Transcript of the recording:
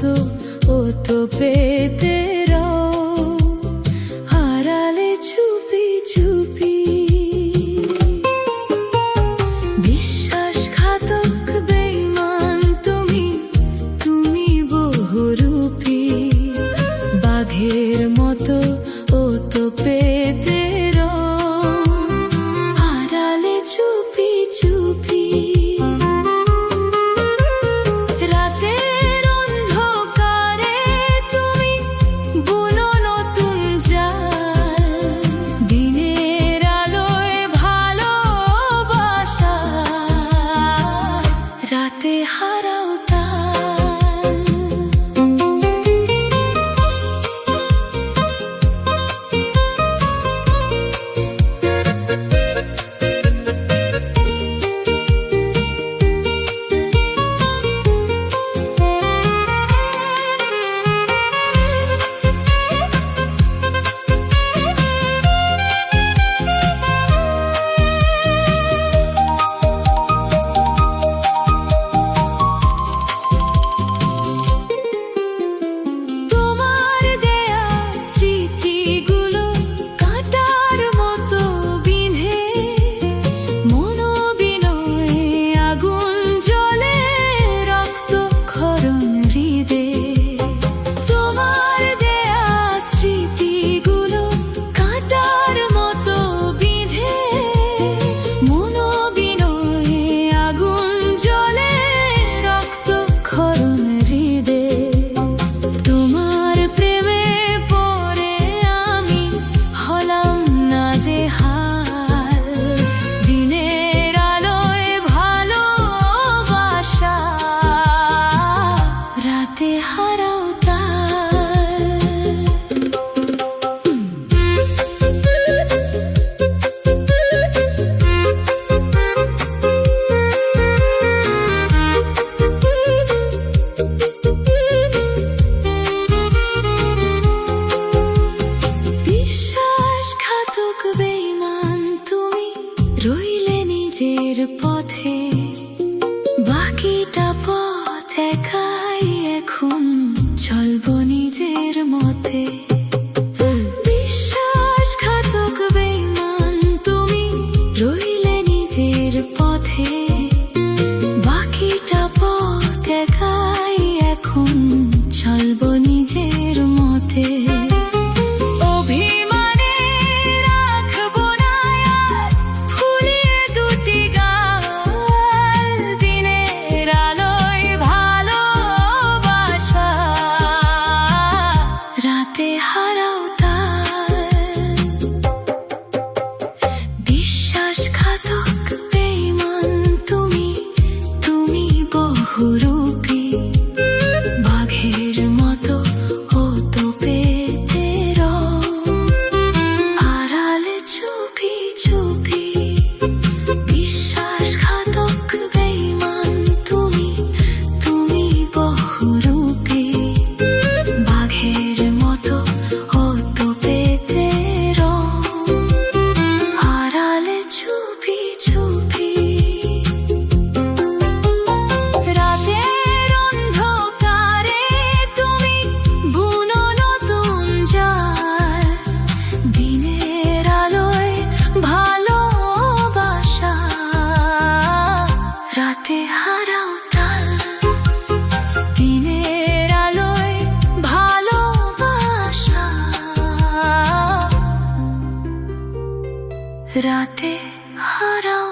মতো ও তো পেতে রও, হারালে চুপি চুপি। বিশ্বাসঘাতক বেঈমান তুমি, তুমি বহুরূপী। বাঘের মতো ও তো পেতে রও, হারালে চুপি চুপি। রাতের অন্ধকারে তুমি বুনো নতুন জাল, দিনের আলোয় ভালোবাসা, রাতে হারাও তাল। রইলে নিজের পথে, বাকিটা পথ একাই এখন চলবো নিজের মতে। বিশ্বাসঘাতক বেঈমান তুমি, রইলে নিজের পথে, বাকিটা পথ একাই এখন চলবো নিজের মতে। বিশ্বাসঘাতক বেঈমান তুমি, তুমি বহুরূপী। বাঘের মতো ও তো পেতে রও, হারালে চুপি চুপি। বিশ্বাসঘাতক বেঈমান তুমি, তুমি বহুরূপী। বাঘের মতো ও তো পেতে রও, হারালে চুপি চুপি। রাতের অন্ধকারে তুমি বুনো নতুন জাল, দিনের আলোয় ভালোবাসা, রাতে হারাও তাল। দিনের আলোয় ভালোবাসা, রাতে হারাও